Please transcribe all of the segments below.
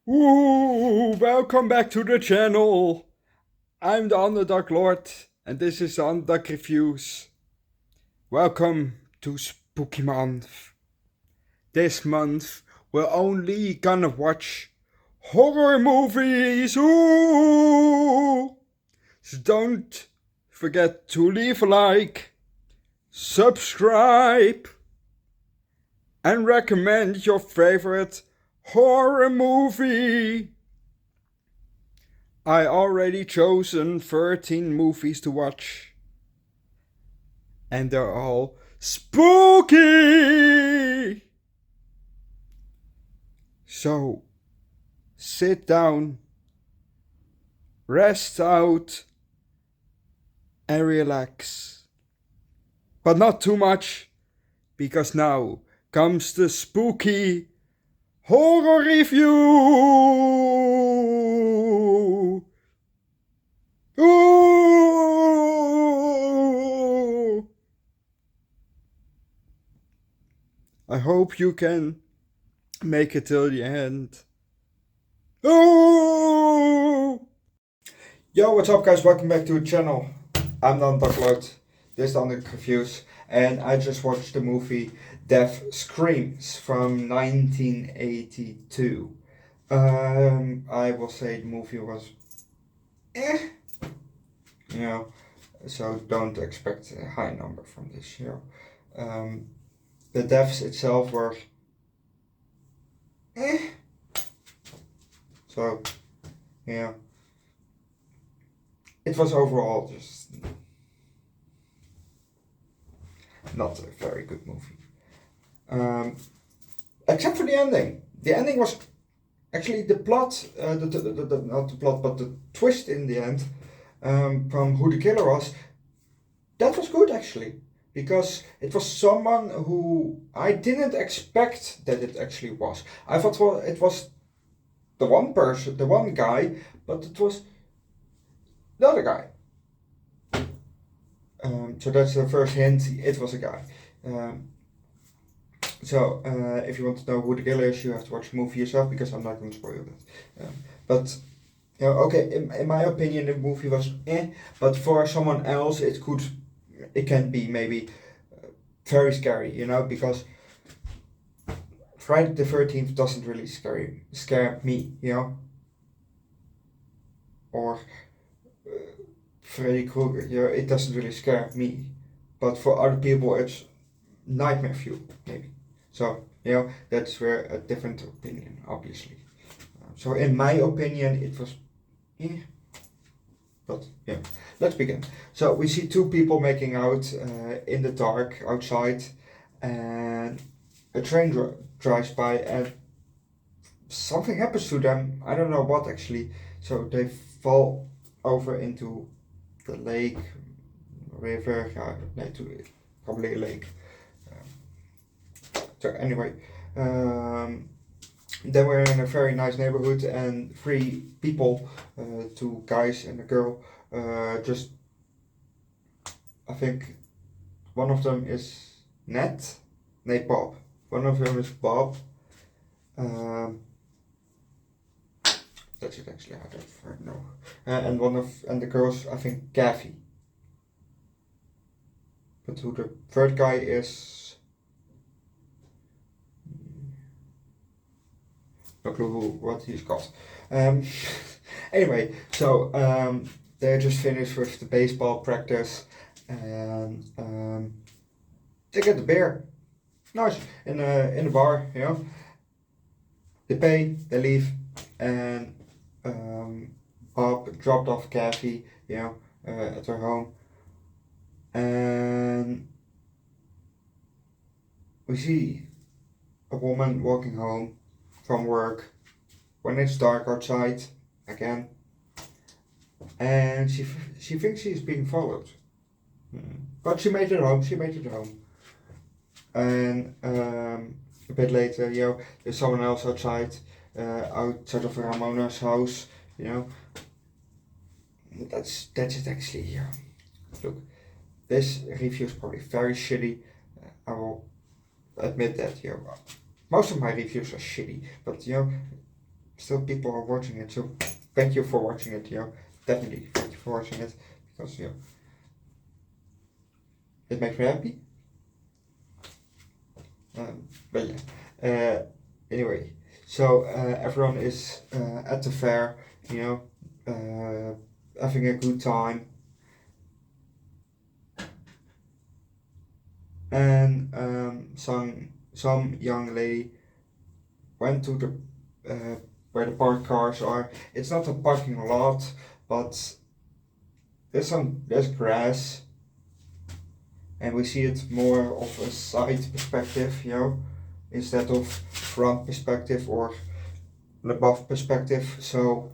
Ooh, welcome back to the channel. I'm the Underdog Lord, and this is the Underdog Reviews. Welcome to Spooky Month. This month, we're only gonna watch horror movies. Ooh! So don't forget to leave a like, subscribe, and recommend your favorite horror movie. I already chosen 13 movies to watch, and they're all spooky! So, sit down, rest out, and relax. But not too much, because now comes the spooky horror review! Ooh! I hope you can make it till the end. Ooh! Yo, what's up guys? Welcome back to the channel. I'm Dan Duckload. This is Underdog Reviews, and I just watched the movie Death Screams from 1982. I will say the movie was you know, so don't expect a high number from this, the deaths itself were so, it was overall just not a very good movie. Except for the ending. The ending was actually the plot, not the plot, but the twist in the end, from who the killer was. That was good actually, because it was someone who I didn't expect that it actually was. I thought it was the one person, the one guy, but it was the other guy. So that's the first hint. It was a guy. So if you want to know who the killer is, you have to watch the movie yourself, because I'm not going to spoil it. But okay, in my opinion, the movie was but for someone else, it can be maybe very scary, because Friday the 13th doesn't really scare me, or Freddy Krueger, it doesn't really scare me, but for other people it's nightmare fuel, maybe. So, that's where a different opinion, obviously. So in my opinion, it was, but let's begin. So we see two people making out in the dark outside, and a train drives by, and something happens to them. I don't know what actually. So they fall over into the lake, river, probably a lake. So anyway, they were in a very nice neighborhood, and three people, two guys and a girl, just, I think one of them is Bob. One of them is Bob. That's it actually, I don't know. And the girls, I think Kathy. But who the third guy is, no clue what he's called. Anyway, so they just finished with the baseball practice, and they get the beer. Nice, in the bar, They pay, they leave, and Bob dropped off Kathy, at her home, and we see a woman walking home from work when it's dark outside again, and she thinks she's being followed, but she made it home. And a bit later, there's someone else outside of Ramona's house. That's it actually. Look, this review is probably very shitty. I will admit that. Most of my reviews are shitty, but still people are watching it, so thank you for watching it, definitely thank you for watching it, because, it makes me happy. But yeah, anyway, so everyone is at the fair, having a good time, and some young lady went to the where the parked cars are. It's not a parking lot, but there's grass, and we see it more of a side perspective, instead of front perspective or above perspective. So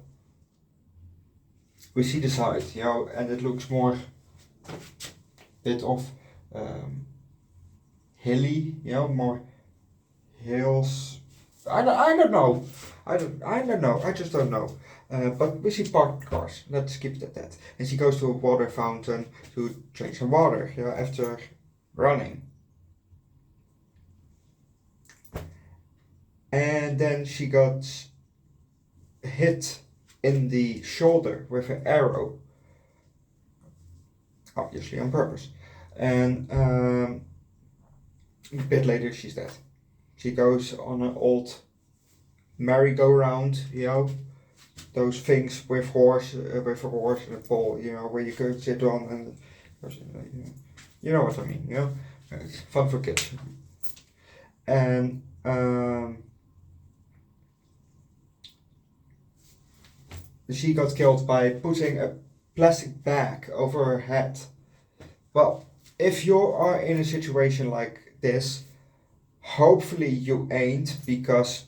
we see the side, and it looks more bit of hilly, more hills. I don't know. I don't know. I just don't know. But we see parked cars. Let's keep it at that. And she goes to a water fountain to drink some water, after running. And then she got hit in the shoulder with an arrow, obviously on purpose. And a bit later she's dead. She goes on an old merry-go-round, those things with a horse and a pole, where you could sit on, and you know what I mean, it's fun for kids. And she got killed by putting a plastic bag over her head. Well, if you are in a situation like this, hopefully you ain't, because,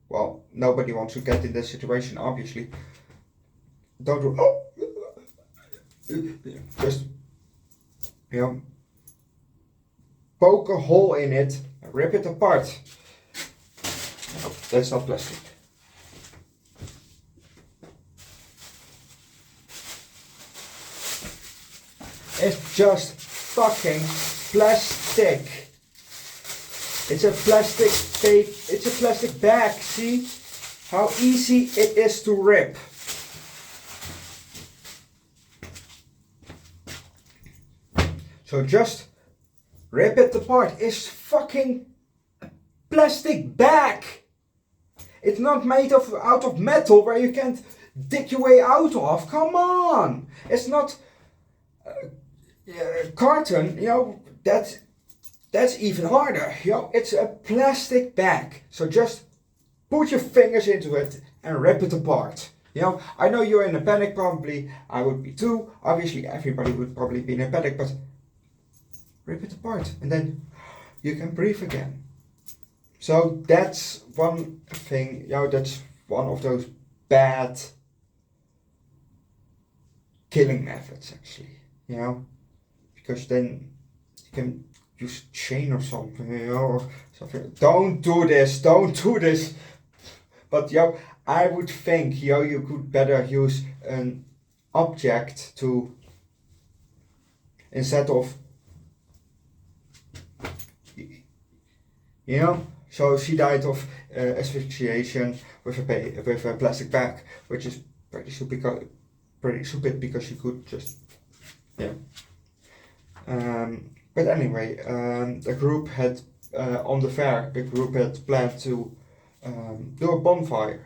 well, nobody wants to get in this situation, obviously. Don't do, just, poke a hole in it, and rip it apart. No, that's not plastic. It's just fucking plastic. It's a plastic tape. It's a plastic bag. See how easy it is to rip. So just rip it apart. It's fucking plastic bag. It's not made out of metal where you can't dig your way out of. Come on. It's not carton. That's even harder. It's a plastic bag. So just put your fingers into it and rip it apart. I know you're in a panic, probably. I would be too. Obviously, everybody would probably be in a panic, but rip it apart and then you can breathe again. So that's one thing. That's one of those bad killing methods, actually. Because then you can use chain or something, or something. Don't do this. But I would think, you could better use an object to, instead of, So she died of asphyxiation with a plastic bag, which is pretty stupid because she could just, But anyway, the group had, on the fair, the group had planned to do a bonfire,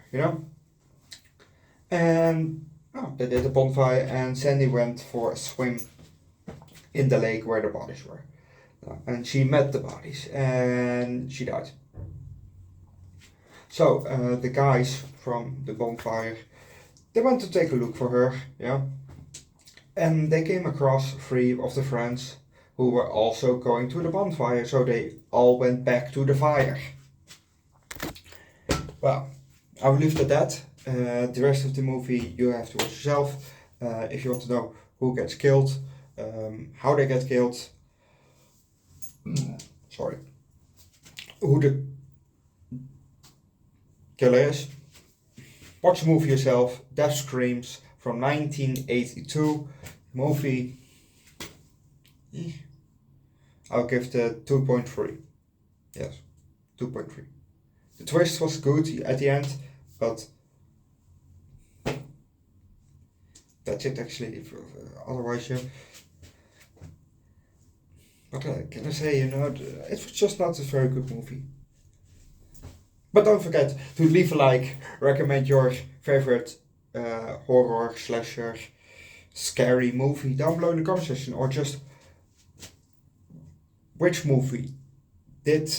And they did a bonfire, and Sandy went for a swim in the lake where the bodies were. And she met the bodies, and she died. So the guys from the bonfire, they went to take a look for her, And they came across 3 of the friends who were also going to the bonfire, so they all went back to the fire. Well, I will leave it at that. The rest of the movie you have to watch yourself. If you want to know who gets killed, how they get killed, who the killer is, watch the movie yourself. Death Screams from 1982. Movie, I'll give the 2.3. Yes, 2.3. The twist was good at the end, but That's it actually. If, otherwise, what can I say? It was just not a very good movie. But don't forget to leave a like, recommend your favorite horror, slasher, scary movie down below in the comment section, or just which movie did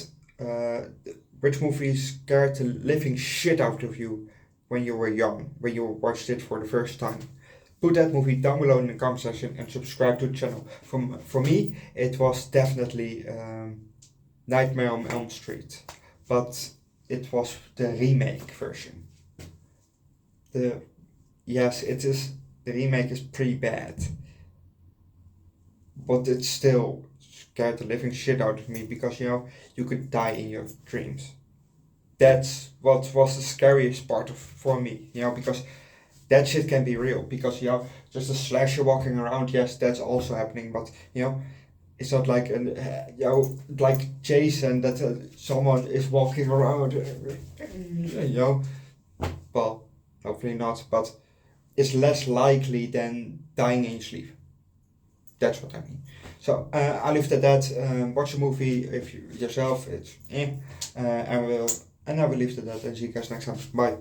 which movie scared the living shit out of you when you were young, when you watched it for the first time. Put that movie down below in the comment section and subscribe to the channel. For me, it was definitely Nightmare on Elm Street, but it was the remake version. Yes, it is. The remake is pretty bad, but it still scared the living shit out of me because you could die in your dreams. That's what was the scariest part for me, because that shit can be real. Because just a slasher walking around, yes, that's also happening, but it's not like like Jason that someone is walking around. Well, hopefully not, but it's less likely than dying in your sleep. That's what I mean. So I leave it at that. Watch a movie if you yourself. It's and I will leave it at that and see you guys next time. Bye.